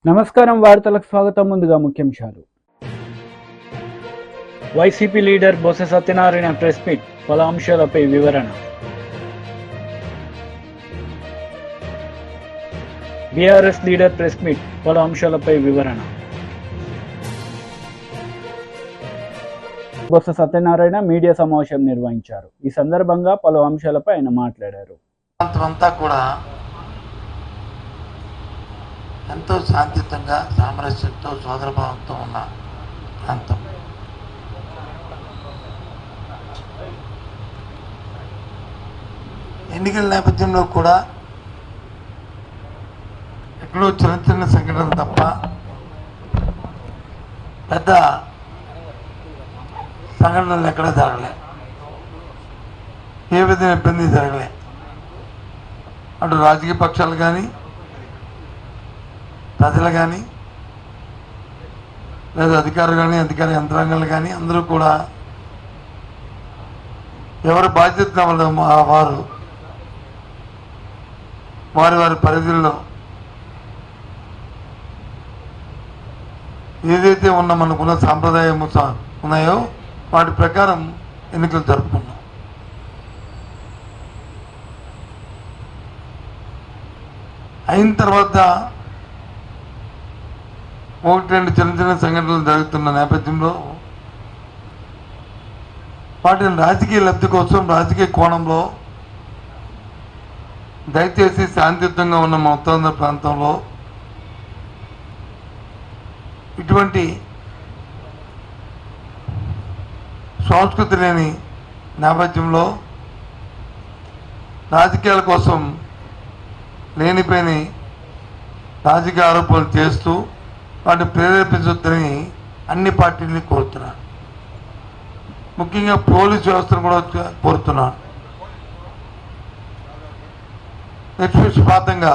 నమస్కారం, వార్తలకు స్వాగతం. ముందుగా ముఖ్యాంశాలు. YCP leader Botsa Satyanarayana press meet, పలు అంశాలపై వివరణ. బీఆర్ఎస్ లీడర్ ప్రెస్ మీట్, పలు అంశాలపై వివరణ. బొత్స సత్యనారాయణ మీడియా సమావేశం నిర్వహించారు. ఈ సందర్భంగా పలు అంశాలపై ఆయన మాట్లాడారు. అంతా కూడా ఎంతో శాంతియుతంగా, సామరస్యంతో, సోదరభావంతో ఉన్న ప్రాంతం. ఎన్నికల నేపథ్యంలో కూడా ఎక్కడో చిన్న చిన్న సంఘటనలు తప్ప పెద్ద సంఘటనలు ఎక్కడా జరగలే, ఏ విధంగా ఇబ్బంది జరగలే. అటు రాజకీయ పక్షాలు కానీ, ప్రజలు కానీ, లేదా అధికారులు కానీ, అధికార యంత్రాంగాలు కానీ అందరూ కూడా ఎవరి బాధ్యత వారు వారి వారి పరిధుల్లో ఏదైతే మనకున్న సాంప్రదాయం ఉన్నాయో వాటి ప్రకారం ఎన్నికలు జరుపుకున్నాం. అయిన తర్వాత ఒకటి రెండు చిన్న చిన్న సంఘటనలు జరుగుతున్న నేపథ్యంలో వాటిని రాజకీయ లబ్ధి కోసం, రాజకీయ కోణంలో దయచేసి శాంతియుతంగా ఉన్న మా ఉత్తరాంధ్ర ప్రాంతంలో ఇటువంటి సంస్కృతి లేని నేపథ్యంలో రాజకీయాల కోసం లేనిపోయిన రాజకీయ ఆరోపణలు చేస్తూ వాటిని ప్రేరేపించొద్దని అన్ని పార్టీలని కోరుతున్నాను. ముఖ్యంగా పోలీసు వ్యవస్థను కూడా కోరుతున్నాను. నిష్పక్షపాతంగా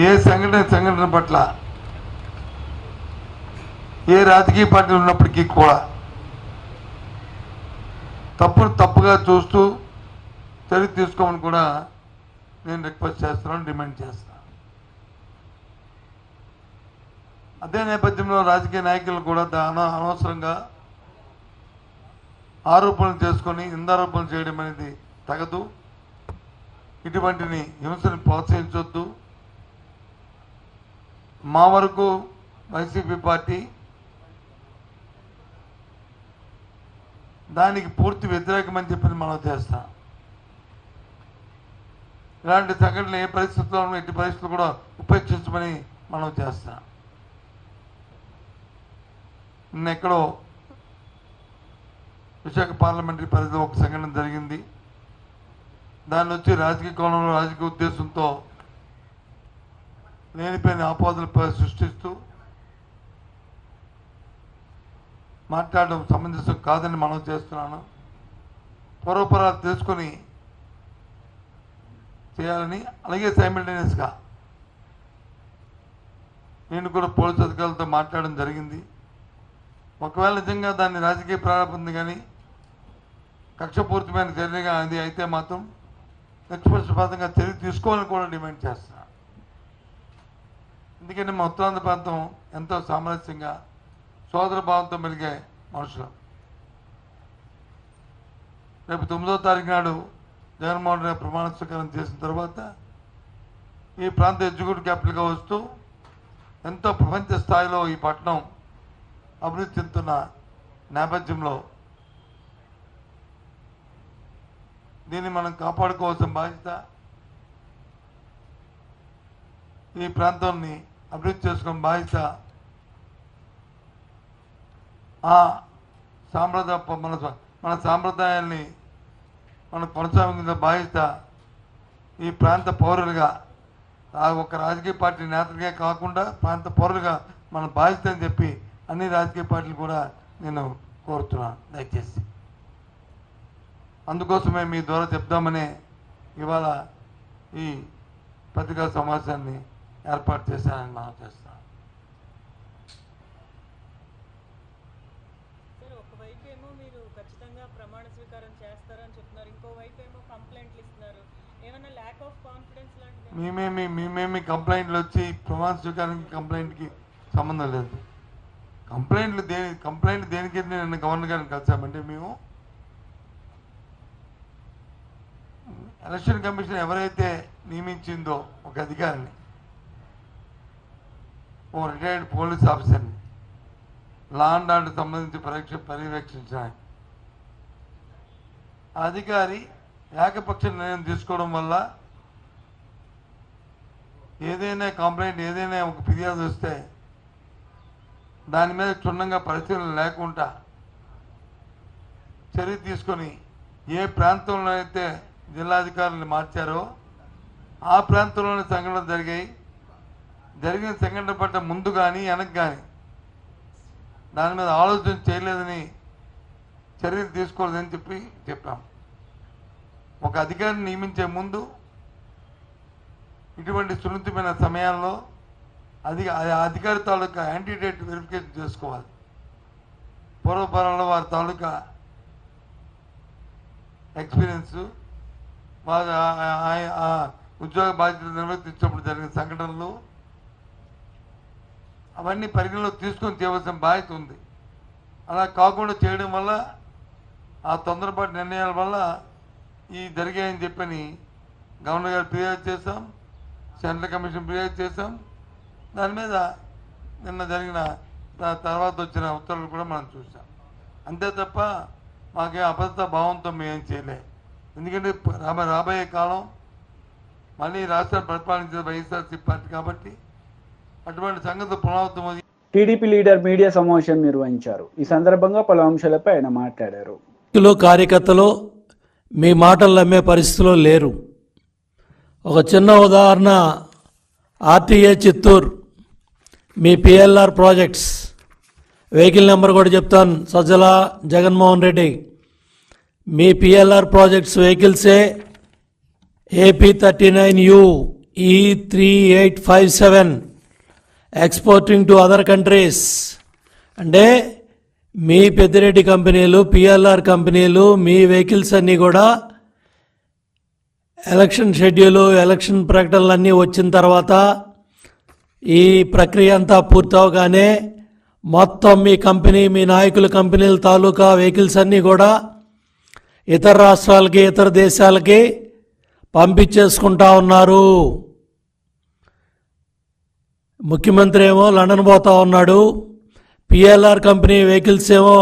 ఏ సంఘటన పట్ల ఏ రాజకీయ పార్టీలు ఉన్నప్పటికీ కూడా తప్పుగా చూస్తూ చర్య తీసుకోమని కూడా నేను రిక్వెస్ట్ చేస్తున్నాను, డిమాండ్ చేస్తున్నాను. అదే నేపథ్యంలో రాజకీయ నాయకులు కూడా అనవసరంగా ఆరోపణలు చేసుకొని నిందారోపణలు చేయడం అనేది తగదు. ఇటువంటిని హింసను ప్రోత్సహించొద్దు. మా వరకు వైసీపీ పార్టీ దానికి పూర్తి వ్యతిరేకమని చెప్పి మనం చేస్తాం. ఇలాంటి సంఘటనలు ఏ పరిస్థితుల్లో ఎట్టి పరిస్థితులు కూడా ఉపేక్షించమని మనం చేస్తాం. నిన్నెక్కడో విశాఖ పార్లమెంటరీ పరిధిలో ఒక సంఘటన జరిగింది. దాన్ని వచ్చి రాజకీయ కోణంలో, రాజకీయ ఉద్దేశంతో లేనిపోయిన ఆపాదనలు సృష్టిస్తూ మాట్లాడడం సమంజసం కాదని మనం చేస్తున్నాను. పూర్వపరాలు తెలుసుకొని చేయాలని, అలాగే సైమల్టేనియస్గా నేను కూడా పోలీసు అధికారులతో మాట్లాడడం జరిగింది. ఒకవేళ నిజంగా దాన్ని రాజకీయ ప్రారంభం కానీ కక్షపూరితమైన చర్యగా అది అయితే మాత్రం నిష్పక్షపాతంగా చర్య తీసుకోవాలని కూడా డిమాండ్ చేస్తున్నాను. ఎందుకంటే మా ఉత్తరాంధ్ర ప్రాంతం ఎంతో సామరస్యంగా, సోదర భావంతో మెలిగే మనుషులు. రేపు 9వ తారీఖు నాడు జగన్మోహన్ రెడ్డి ప్రమాణ స్వీకారం చేసిన తర్వాత ఈ ప్రాంత ఎగ్జిక్యూటివ్ క్యాపిటల్గా వస్తూ ఎంతో ప్రపంచ స్థాయిలో ఈ పట్టణం అభివృద్ధి చెందుతున్న నేపథ్యంలో దీన్ని మనం కాపాడుకోవాల్సిన బాధ్యత, ఈ ప్రాంతాన్ని అభివృద్ధి చేసుకున్న బాధ్యత ఆ మన సాంప్రదాయాల్ని మనం కొనసాగించిన బాధ్యత ఈ ప్రాంత పౌరులుగా, ఒక రాజకీయ పార్టీ నేతలుగా కాకుండా ప్రాంత పౌరులుగా మన బాధ్యత అని చెప్పి అన్ని రాజకీయ పార్టీలు కూడా నేను కోరుతున్నాను. దయచేసి అందుకోసమే మీ ద్వారా చెప్దామనే ఇవాళ ఈ పత్రికా సమావేశాన్ని ఏర్పాటు చేశానని మనం చేస్తున్నాం. ఒకవైపు ఏమో మీరు ఖచ్చితంగా ప్రమాణ స్వీకారం చేస్తారని చెప్తున్నారు, ఇంకోవైపు ఏమో కంప్లైంట్లు ఇస్తున్నారు. మేమేమి కంప్లైంట్లు వచ్చి ప్రమాణ స్వీకారానికి కంప్లైంట్కి సంబంధం లేదు. కంప్లైంట్ దేనికి నిన్న గవర్నర్ గారిని కలిసామంటే మేము ఎలక్షన్ కమిషన్ ఎవరైతే నియమించిందో ఒక అధికారిని, ఓ రిటైర్డ్ పోలీస్ ఆఫీసర్ని లా అండ్ ఆర్డర్ సంబంధించి పర్యవేక్షించడానికి, ఆ అధికారి ఏకపక్ష నిర్ణయం తీసుకోవడం వల్ల ఏదైనా కంప్లైంట్ ఏదైనా ఒక ఫిర్యాదు వస్తే దాని మీద క్షుణ్ణంగా పరిశీలన లేకుండా చర్య తీసుకొని ఏ ప్రాంతంలో అయితే జిల్లాధికారులను మార్చారో ఆ ప్రాంతంలోనే సంఘటనలు జరిగిన సంఘటన పట్ల ముందు కానీ వెనక్కి కానీ దాని మీద ఆలోచన చేయలేదని చర్యలు తీసుకోలేదని చెప్పాం. ఒక అధికారిని నియమించే ముందు ఇటువంటి సున్నితమైన సమయాల్లో అధికారి తాలూకా యాంటీడేట్ వెరిఫికేషన్ చేసుకోవాలి. పూర్వపరంలో వారి తాలూకా ఎక్స్పీరియన్స్, వారి ఉద్యోగ బాధ్యతలు నిర్వర్తించినప్పుడు జరిగిన సంఘటనలు అవన్నీ పరిగణలోకి తీసుకొని చేయవలసిన బాధ్యత ఉంది. అలా కాకుండా చేయడం వల్ల, ఆ తొందరపాటు నిర్ణయాల వల్ల ఈ జరిగాయని చెప్పని గవర్నర్ గారు ఫిర్యాదు చేశాం, సెంట్రల్ కమిషన్ ఫిర్యాదు చేశాం. దాని మీద నిన్న జరిగిన తర్వాత వచ్చిన ఉత్తర్వులు కూడా మనం చూసాం. అంతే తప్ప మాకేం అబద్ధ భావంతో మేమేం చేయలే. ఎందుకంటే రాబోయే కాలం మళ్ళీ రాష్ట్రాన్ని పరిపాలించే వైఎస్ఆర్సీ పార్టీ కాబట్టి అటువంటి సంగతి పునరావృతం. టీడీపీ లీడర్ మీడియా సమావేశం నిర్వహించారు. ఈ సందర్భంగా పలు అంశాలపై ఆయన మాట్లాడారు. కార్యకర్తలు మీ మాటలు నమ్మే పరిస్థితిలో లేరు. ఒక చిన్న ఉదాహరణ, ఆర్టీఏ చిత్తూరు, మీ పిఎల్ఆర్ ప్రాజెక్ట్స్ వెహికల్ నెంబర్ కూడా చెప్తాను, సజ్జల జగన్మోహన్ రెడ్డి. మీ పిఎల్ఆర్ ప్రాజెక్ట్స్ వెహికల్సే AP39U E3857 exporting to other countries. అంటే మీ పెద్దిరెడ్డి కంపెనీలు, పిఎల్ఆర్ కంపెనీలు, మీ వెహికల్స్ అన్నీ కూడా ఎలక్షన్ షెడ్యూలు, ఎలక్షన్ ప్రకటనలు అన్నీ వచ్చిన తర్వాత ఈ ప్రక్రియ అంతా పూర్తవగానే మొత్తం మీ కంపెనీ, మీ నాయకుల కంపెనీల తాలూకా వెహికల్స్ అన్నీ కూడా ఇతర రాష్ట్రాలకి, ఇతర దేశాలకి పంపించేసుకుంటా ఉన్నారు. ముఖ్యమంత్రి ఏమో లండన్ పోతా ఉన్నాడు, పిఎల్ఆర్ కంపెనీ వెహికల్స్ ఏమో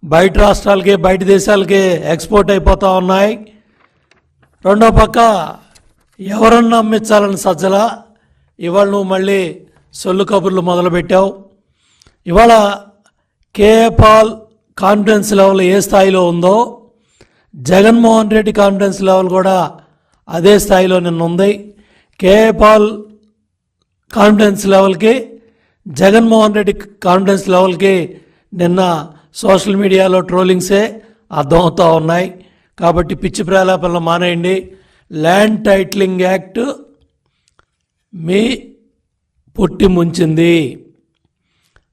బయట రాష్ట్రాలకి, బయట దేశాలకి ఎక్స్పోర్ట్ అయిపోతూ ఉన్నాయి. రెండో పక్క ఎవరన్నా అమ్మించాలని సజ్జల, ఇవాళ నువ్వు మళ్ళీ సొల్లు కబుర్లు మొదలుపెట్టావు. ఇవాళ కేఏ పాల్ కాన్ఫిడెన్స్ లెవెల్ ఏ స్థాయిలో ఉందో జగన్మోహన్ రెడ్డి కాన్ఫిడెన్స్ లెవెల్ కూడా అదే స్థాయిలో నిన్న ఉంది. కేఏ పాల్ కాన్ఫిడెన్స్ లెవెల్కి, జగన్మోహన్ రెడ్డి కాన్ఫిడెన్స్ లెవెల్కి నిన్న సోషల్ మీడియాలో ట్రోలింగ్సే అర్థమవుతూ ఉన్నాయి. కాబట్టి పిచ్చి ప్రేలాపనలు మానేయండి. ల్యాండ్ టైటిలింగ్ యాక్ట్ మీ పుట్టి ముంచింది.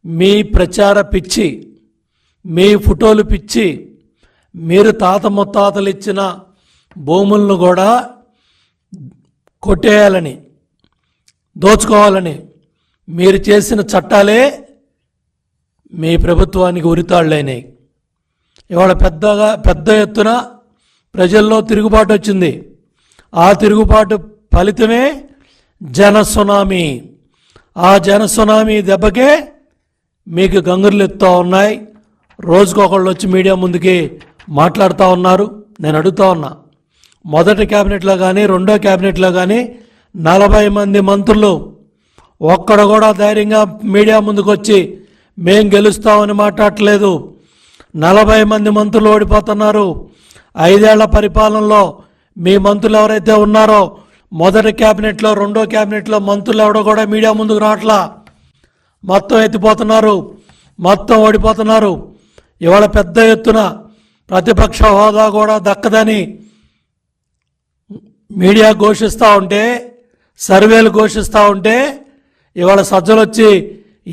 మీ ప్రచార పిచ్చి, మీ ఫోటోలు పిచ్చి, మీరు తాత ముత్తాతలు ఇచ్చిన భూములను కూడా కొట్టేయాలని, దోచుకోవాలని మీరు చేసిన చట్టాలే మీ ప్రభుత్వానికి ఉరితాళ్ళైనాయి. ఇవాళ పెద్ద ఎత్తున ప్రజల్లో తిరుగుబాటు వచ్చింది. ఆ తిరుగుబాటు ఫలితమే జనసునామీ. ఆ జనసునామీ దెబ్బకే మీకు గంగుర్లు ఎత్తుతూ ఉన్నాయి. రోజుకొకళ్ళు వచ్చి మీడియా ముందుకి మాట్లాడుతూ ఉన్నారు. నేను అడుగుతా ఉన్నా, మొదటి క్యాబినెట్లో కానీ, రెండో క్యాబినెట్లో కానీ 40 మంది మంత్రులు ఒక్కడు కూడా ధైర్యంగా మీడియా ముందుకు వచ్చి మేం గెలుస్తామని మాట్లాడట్లేదు. 40 మంది మంత్రులు ఓడిపోతున్నారు. 5 ఏళ్ల పరిపాలనలో మీ మంత్రులు ఎవరైతే ఉన్నారో మొదటి క్యాబినెట్లో, రెండో క్యాబినెట్లో మంత్రులు ఎవడో కూడా మీడియా ముందుకు రావట్లా. మొత్తం ఎత్తిపోతున్నారు, మొత్తం ఓడిపోతున్నారు. ఇవాళ పెద్ద ఎత్తున ప్రతిపక్ష హోదా కూడా దక్కదని మీడియా ఘోషిస్తూ ఉంటే, సర్వేలు ఘోషిస్తూ ఉంటే, ఇవాళ సజ్జలు వచ్చి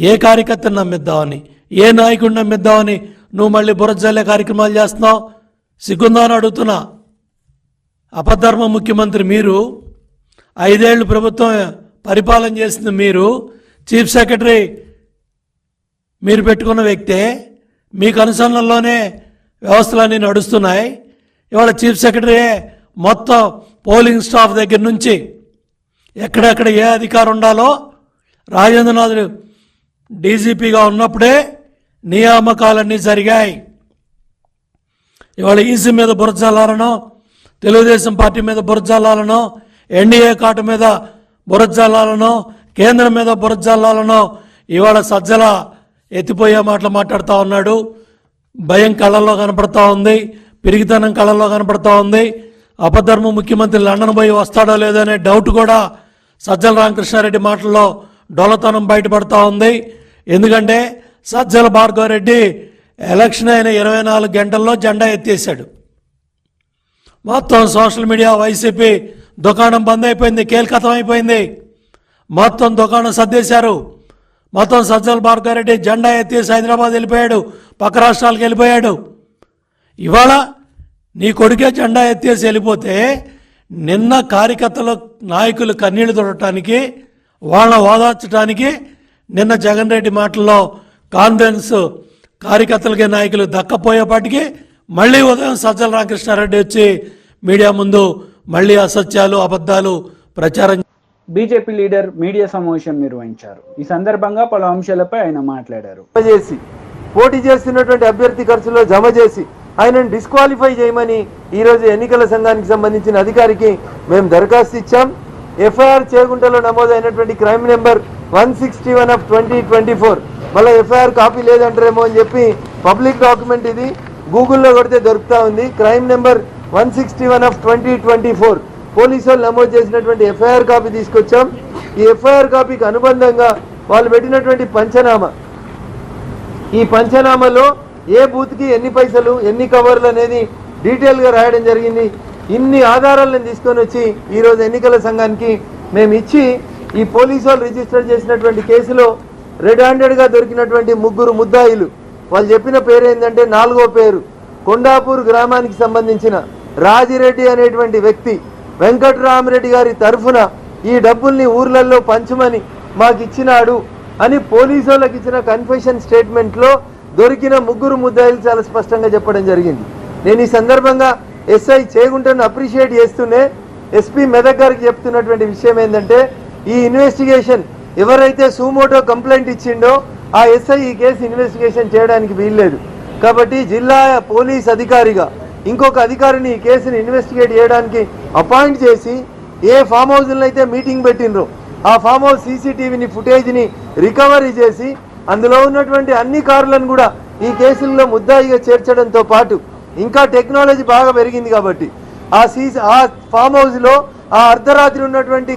ఏ కార్యకర్తను నమ్మిద్దామని, ఏ నాయకుడిని నమ్మిద్దామని నువ్వు మళ్ళీ బురద జల్లే కార్యక్రమాలు చేస్తున్నావు. సిగ్గుందా అని అడుగుతున్నా. అపధర్మ ముఖ్యమంత్రి మీరు, 5 ఏళ్ళు ప్రభుత్వం పరిపాలన చేసింది మీరు, చీఫ్ సెక్రటరీ మీరు పెట్టుకున్న వ్యక్తే, మీకు అనుసరణలోనే వ్యవస్థలన్నీ నడుస్తున్నాయి. ఇవాళ చీఫ్ సెక్రటరీ మొత్తం పోలింగ్ స్టాఫ్ దగ్గర నుంచి ఎక్కడెక్కడ ఏ అధికారం ఉండాలో రాజేంద్రనాథ్ డీజీపీగా ఉన్నప్పుడే నియామకాలన్నీ జరిగాయి. ఇవాళ ఈసీ మీద బురద జల్లాలనో, తెలుగుదేశం పార్టీ మీద బురద జల్లాలనో, ఎన్డీఏ కాటు మీద బురద జల్లాలనో, కేంద్రం మీద బురద జల్లాలనో ఇవాళ సజ్జల ఎత్తిపోయే మాటలు మాట్లాడుతూ ఉన్నాడు. భయం కళ్ళల్లో కనపడతా ఉంది, పిరిగితనం కళ్ళల్లో కనపడతా ఉంది. అపధర్మ ముఖ్యమంత్రి లండన్ పోయి వస్తాడో లేదో అనే డౌట్ కూడా సజ్జల రామకృష్ణారెడ్డి మాటల్లో డొల్లతనం బయటపడతా ఉంది. ఎందుకంటే సజ్జల భార్గవరెడ్డి ఎలక్షన్ అయిన 24 గంటల్లో జెండా ఎత్తేసాడు. మొత్తం సోషల్ మీడియా వైసీపీ దుకాణం బంద్ అయిపోయింది, కేల్కతం అయిపోయింది. మొత్తం దుకాణం సర్దేశారు. మొత్తం సజ్జల భార్గవరెడ్డి జెండా ఎత్తేసి హైదరాబాద్ వెళ్ళిపోయాడు, పక్క రాష్ట్రాలకు వెళ్ళిపోయాడు. ఇవాళ నీ కొడుకే జెండా ఎత్తేసి వెళ్ళిపోతే నిన్న కార్యకర్తలు నాయకులు కన్నీళ్లు తొడటానికి, వాళ్ళ ఓదార్చడానికి నిన్న జగన్ రెడ్డి మాటల్లో కాన్ఫిడెన్స్ కార్యకర్తలకి నాయకులు దక్కపోయేపాటికి మళ్ళీ ఉదయం సజ్జల రామకృష్ణారెడ్డి వచ్చి మీడియా ముందు మళ్ళీ అసత్యాలు అబద్ధాలు ప్రచారం. బీజేపీ లీడర్ మీడియా సమావేశం నిర్వహించారు. ఈ సందర్భంగా పలు అంశాలపై ఆయన మాట్లాడారు. పోటీ చేస్తున్నటువంటి అభ్యర్థి ఖర్చులో జమ చేసి ఆయనను డిస్క్వాలిఫై చేయమని ఈరోజు ఎన్నికల సంఘానికి సంబంధించిన అధికారికి మేము దరఖాస్తు ఇచ్చాం. ఎఫ్ఐఆర్ చేగుంటలో నమోదైనటువంటి క్రైమ్ నెంబర్ 161/2024 మళ్ళీ ఎఫ్ఐఆర్ కాపీ లేదంటారేమో అని చెప్పి పబ్లిక్ డాక్యుమెంట్ ఇది గూగుల్లో కొడితే దొరుకుతా ఉంది. క్రైమ్ నెంబర్ 161/2024 పోలీసు వాళ్ళు నమోదు చేసినటువంటి ఎఫ్ఐఆర్ కాపీ తీసుకొచ్చాం. ఈ ఎఫ్ఐఆర్ కాపీకి అనుబంధంగా వాళ్ళు పెట్టినటువంటి పంచనామా, ఈ పంచనామాలో ఏ బూత్కి ఎన్ని పైసలు ఎన్ని కవర్లు అనేది డీటెయిల్గా రాయడం జరిగింది. ఇన్ని ఆధారాలను తీసుకొని వచ్చి ఈరోజు ఎన్నికల సంఘానికి మేము ఇచ్చి ఈ పోలీసు వాళ్ళు రిజిస్టర్ చేసినటువంటి కేసులో రెడ్ హ్యాండెడ్గా దొరికినటువంటి 3 ముద్దాయిలు వాళ్ళు చెప్పిన పేరు ఏంటంటే 4వ పేరు కొండాపూర్ గ్రామానికి సంబంధించిన రాజిరెడ్డి అనేటువంటి వ్యక్తి వెంకట్రామరెడ్డి గారి తరఫున ఈ డబ్బుల్ని ఊర్లలో పంచమని మాకు ఇచ్చినాడు అని పోలీసు వాళ్ళకి ఇచ్చిన కన్ఫెషన్ స్టేట్మెంట్లో దొరికిన 3 ముద్దాయిలు చాలా స్పష్టంగా చెప్పడం జరిగింది. నేను ఈ సందర్భంగా ఎస్ఐ చేగుంటను అప్రిషియేట్ చేస్తూనే ఎస్పీ మెదక్ గారికి చెప్తున్నటువంటి విషయం ఏంటంటే ఈ ఇన్వెస్టిగేషన్ ఎవరైతే సూమోటో కంప్లైంట్ ఇచ్చిండో ఆ ఎస్ఐ ఈ కేసు ఇన్వెస్టిగేషన్ చేయడానికి వీల్లేదు. కాబట్టి జిల్లా పోలీస్ అధికారిగా ఇంకొక అధికారిని ఈ కేసుని ఇన్వెస్టిగేట్ చేయడానికి అపాయింట్ చేసి ఏ ఫామ్ హౌస్లో అయితే మీటింగ్ పెట్టినరో ఆ ఫామ్ హౌస్ సీసీటీవీని ఫుటేజ్ని రికవరీ చేసి అందులో ఉన్నటువంటి అన్ని కార్లను కూడా ఈ కేసుల్లో ముద్దాయిగా చేర్చడంతో పాటు ఇంకా టెక్నాలజీ బాగా పెరిగింది కాబట్టి ఆ ఫామ్ హౌస్లో ఆ అర్ధరాత్రి ఉన్నటువంటి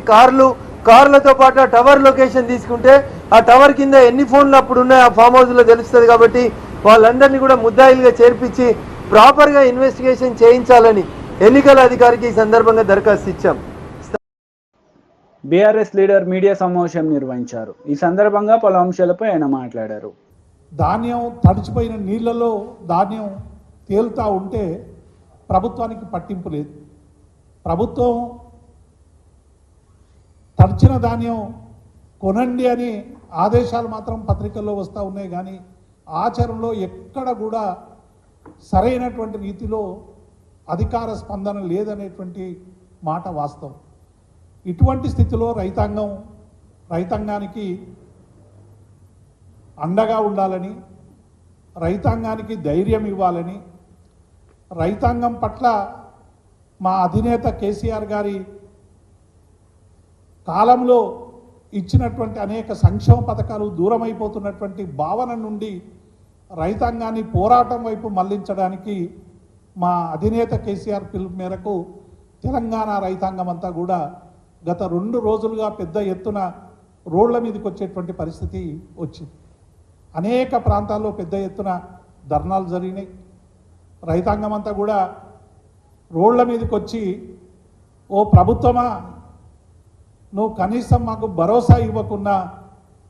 కార్లతో పాటు ఆ టవర్ లొకేషన్ తీసుకుంటే ఆ టవర్ కింద ఎన్ని ఫోన్లు అప్పుడు ఉన్నాయో ఆ ఫామ్ హౌస్లో తెలుస్తుంది. కాబట్టి వాళ్ళందరినీ కూడా ముద్దాయిలుగా చేర్పించి ప్రాపర్గా ఇన్వెస్టిగేషన్ చేయించాలని ఎన్నికల అధికారికి ఈ సందర్భంగా దరఖాస్తు ఇచ్చాం. బీఆర్ఎస్ లీడర్ మీడియా సమావేశం నిర్వహించారు. ఈ సందర్భంగా పలు అంశాలపై ఆయన మాట్లాడారు. ధాన్యం తడిచిపోయిన నీళ్లలో ధాన్యం తేలుతూ ఉంటే ప్రభుత్వానికి పట్టింపు లేదు. ప్రభుత్వం తడిచిన ధాన్యం కొనండి అని ఆదేశాలు మాత్రం పత్రికల్లో వస్తూ ఉన్నాయి, కానీ ఆచరణలో ఎక్కడ కూడా సరైనటువంటి రీతిలో అధికార స్పందన లేదనేటువంటి మాట వాస్తవం. ఇటువంటి స్థితిలో రైతాంగానికి అండగా ఉండాలని, రైతాంగానికి ధైర్యం ఇవ్వాలని, రైతాంగం పట్ల మా అధినేత కేసీఆర్ గారి కాలంలో ఇచ్చినటువంటి అనేక సంక్షేమ పథకాలు దూరమైపోతున్నటువంటి భావన నుండి రైతాంగాన్ని పోరాటం వైపు మళ్లించడానికి మా అధినేత కేసీఆర్ పిలుపు మేరకు తెలంగాణ రైతాంగం అంతా కూడా గత 2 రోజులుగా పెద్ద ఎత్తున రోడ్ల మీదకి వచ్చేటువంటి పరిస్థితి వచ్చింది. అనేక ప్రాంతాల్లో పెద్ద ఎత్తున ధర్నాలు జరిగినాయి. రైతాంగం అంతా కూడా రోడ్ల మీదకి వచ్చి, ఓ ప్రభుత్వమా, నువ్వు కనీసం మాకు భరోసా ఇవ్వకుండా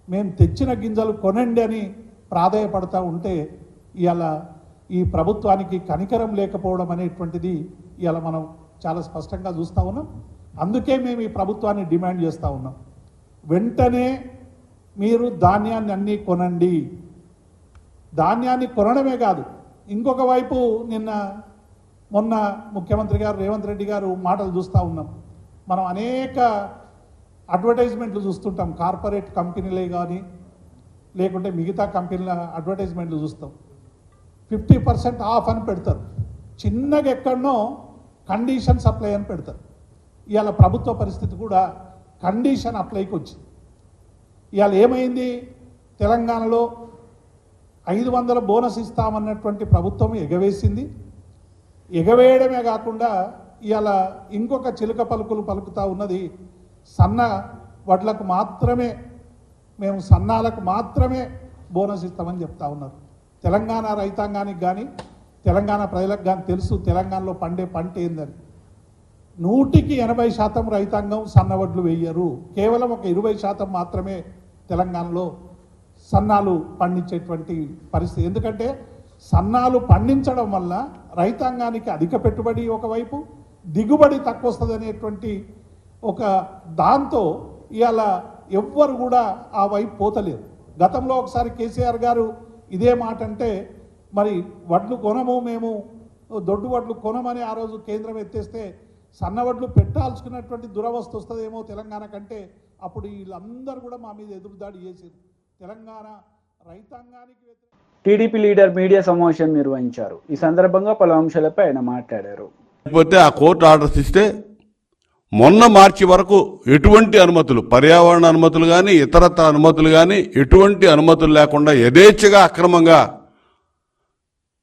మేము తెచ్చిన గింజలు కొనండి అని ప్రాధేయపడతా ఉంటే ఇవాళ ఈ ప్రభుత్వానికి కనికరం లేకపోవడం అనేటువంటిది ఇవాళ మనం చాలా స్పష్టంగా చూస్తూ ఉన్నాం. అందుకే మేము ఈ ప్రభుత్వాన్ని డిమాండ్ చేస్తూ ఉన్నాం, వెంటనే మీరు ధాన్యాన్ని అన్నీ కొనండి. ధాన్యాన్ని కొనడమే కాదు, ఇంకొక వైపు మొన్న ముఖ్యమంత్రి గారు రేవంత్ రెడ్డి గారు మాటలు చూస్తూ ఉన్నాం. మనం అనేక అడ్వర్టైజ్మెంట్లు చూస్తుంటాం, కార్పొరేట్ కంపెనీలే కానీ లేకుంటే మిగతా కంపెనీల అడ్వర్టైజ్మెంట్లు చూస్తాం. 50% ఆఫ్ అని పెడతారు, చిన్నగా ఎక్కడనో కండిషన్ అప్లై అని పెడతారు. ఇవాళ ప్రభుత్వ పరిస్థితి కూడా కండిషన్ అప్లైకి వచ్చింది. ఇవాళ ఏమైంది, తెలంగాణలో 500 బోనస్ ఇస్తామన్నటువంటి ప్రభుత్వం ఎగవేసింది. ఎగవేయడమే కాకుండా ఇవాళ ఇంకొక చిలుక పలుకులు పలుకుతూ ఉన్నది, సన్న వడ్లకు మాత్రమే, మేము సన్నాలకు మాత్రమే బోనస్ ఇస్తామని చెప్తా ఉన్నారు. తెలంగాణ రైతాంగానికి కానీ తెలంగాణ ప్రజలకు కానీ తెలుసు తెలంగాణలో పండే పంట ఏందని. 100% రైతాంగం సన్నవడ్లు వేయరు, కేవలం ఒక 20% మాత్రమే తెలంగాణలో సన్నాలు పండించేటువంటి పరిస్థితి. ఎందుకంటే సన్నాలు పండించడం వల్ల రైతాంగానికి అధిక పెట్టుబడి ఒకవైపు, దిగుబడి తక్కువ వస్తుంది అనేటువంటి ఒక దాంతో ఇవాళ ఎవ్వరు కూడా ఆ వైపు పోతలేరు. గతంలో ఒకసారి కేసీఆర్ గారు ఇదే మాట అంటే, మరి వడ్లు కొనము, మేము దొడ్డు వడ్లు కొనమని ఆ రోజు కేంద్రం ఎత్తేస్తే సన్నవడ్లు పెట్టాల్సుకున్నటువంటి దురవస్థ వస్తుందేమో తెలంగాణ కంటే, అప్పుడు వీళ్ళందరూ కూడా మా మీద ఎదురుదాడి చేశారు. తెలంగాణ రైతాంగానికి టీడీపీ లీడర్ మీడియా సమావేశం నిర్వహించారు. ఈ సందర్భంగా పలు అంశాలపై ఆయన మాట్లాడారు. లేకపోతే ఆ కోర్టు ఆర్డర్స్ ఇస్తే మొన్న మార్చి వరకు ఎటువంటి అనుమతులు, పర్యావరణ అనుమతులు కానీ ఇతరత్ర అనుమతులు కానీ ఎటువంటి అనుమతులు లేకుండా యథేచ్ఛగా అక్రమంగా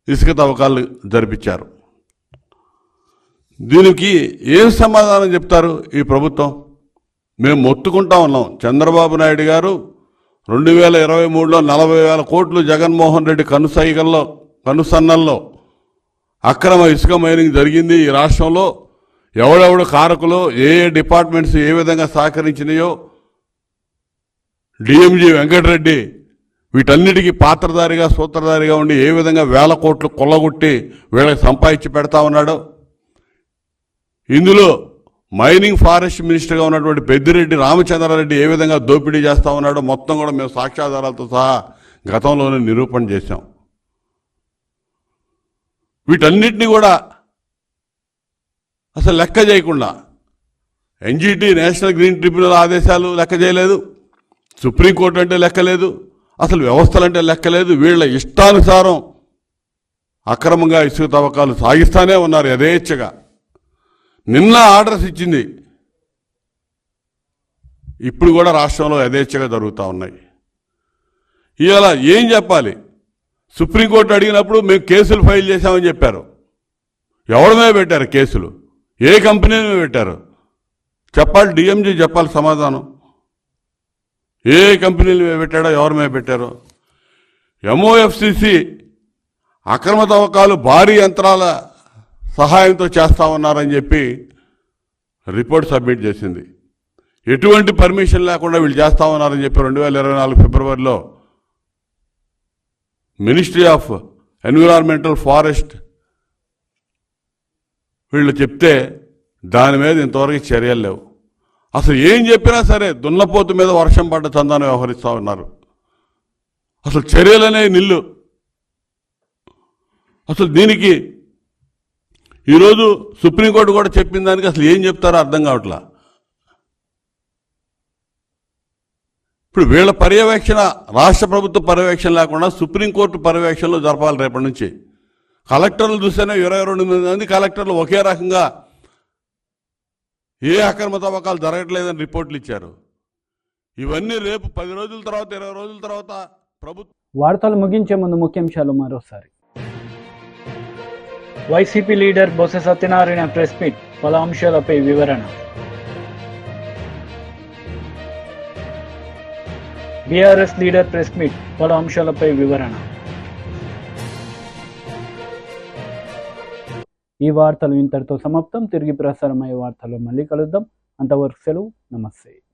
ఇసుక తవ్వకాలు జరిపించారు. దీనికి ఏం సమాధానం చెప్తారు ఈ ప్రభుత్వం? మేము మొత్తుకుంటా ఉన్నాం. చంద్రబాబు నాయుడు గారు 2023లో 40,000 కోట్లు జగన్మోహన్ రెడ్డి కనుసన్నల్లో అక్రమ ఇసుక మైనింగ్ జరిగింది. ఈ రాష్ట్రంలో ఎవడెవడు కారకులు, ఏ డిపార్ట్మెంట్స్ ఏ విధంగా సహకరించినాయో, డిఎంజీ వెంకటరెడ్డి వీటన్నిటికీ పాత్రధారిగా సూత్రధారిగా ఉండి ఏ విధంగా 1,000 కోట్లు కొల్లగొట్టి వీళ్ళకి సంపాదించి పెడతా ఉన్నాడో, ఇందులో మైనింగ్ ఫారెస్ట్ మినిస్టర్గా ఉన్నటువంటి పెద్దిరెడ్డి రామచంద్రారెడ్డి ఏ విధంగా దోపిడీ చేస్తూ ఉన్నాడో మొత్తం కూడా మేము సాక్ష్యాధారాలతో సహా గతంలోనే నిరూపణ చేశాం. వీటన్నిటినీ కూడా అసలు లెక్క చేయకుండా ఎన్జిటి నేషనల్ గ్రీన్ ట్రిబ్యునల్ ఆదేశాలు లెక్క చేయలేదు, సుప్రీంకోర్టు అంటే లెక్కలేదు, అసలు వ్యవస్థలంటే లెక్కలేదు. వీళ్ళ ఇష్టానుసారం అక్రమంగా ఇసుక తవ్వకాలు సాగిస్తానే ఉన్నారు యథేచ్ఛగా. నిన్న ఆర్డర్స్ ఇచ్చింది, ఇప్పుడు కూడా రాష్ట్రంలో యథేచ్ఛగా జరుగుతూ ఉన్నాయి. ఇవాళ ఏం చెప్పాలి? సుప్రీంకోర్టు అడిగినప్పుడు మేము కేసులు ఫైల్ చేశామని చెప్పారు. ఎవరి మీద పెట్టారు కేసులు? ఏ కంపెనీ మీద పెట్టారు చెప్పాలి. డిఎంజీ చెప్పాలి సమాధానం. ఏ కంపెనీల మీద పెట్టాడో, ఎవరి మీద పెట్టారో. ఎంఓఎఫ్సిసి అక్రమ తవ్వకాలు భారీ యంత్రాల సహాయంతో చేస్తా ఉన్నారని చెప్పి రిపోర్ట్ సబ్మిట్ చేసింది. ఎటువంటి పర్మిషన్ లేకుండా వీళ్ళు చేస్తా ఉన్నారని చెప్పి 2024 ఫిబ్రవరిలో మినిస్ట్రీ ఆఫ్ ఎన్విరాన్మెంటల్ ఫారెస్ట్ వీళ్ళు చెప్తే దాని మీద ఇంతవరకు చర్యలు లేవు. అసలు ఏం చెప్పినా సరే దున్నపోతు మీద వర్షం పడ్డ చందాన్ని వ్యవహరిస్తూ ఉన్నారు. అసలు చర్యలనే నిల్లు. అసలు దీనికి ఈరోజు సుప్రీంకోర్టు కూడా చెప్పిన దానికి అసలు ఏం చెప్తారో అర్థం కావట్లా. ఇప్పుడు వీళ్ళ పర్యవేక్షణ, రాష్ట్ర ప్రభుత్వ పర్యవేక్షణ లేకుండా సుప్రీంకోర్టు పర్యవేక్షణలో జరపాలి రేపటి నుంచి. కలెక్టర్లు చూస్తేనే 22 మంది కలెక్టర్లు ఒకే రకంగా ఏ అక్రమ తవ్వకాలు జరగట్లేదని రిపోర్ట్లు ఇచ్చారు. ఇవన్నీ రేపు 10 రోజుల తర్వాత 20 రోజుల తర్వాత ప్రభుత్వం. వార్తలు ముగించే ముందు ముఖ్యాంశాలు మరోసారి. YCP leader Botsa Satyanarayana press meet, పలు అంశాలపై వివరణ. బీఆర్ఎస్ లీడర్ ప్రెస్ మీట్, పలు అంశాలపై వివరణ. ఈ వార్తలు ఇంతటితో సమాప్తం. తిరిగి ప్రసారమయ్యే వార్తలు మళ్ళీ కలుద్దాం. అంతవరకు సెలవు. నమస్తే.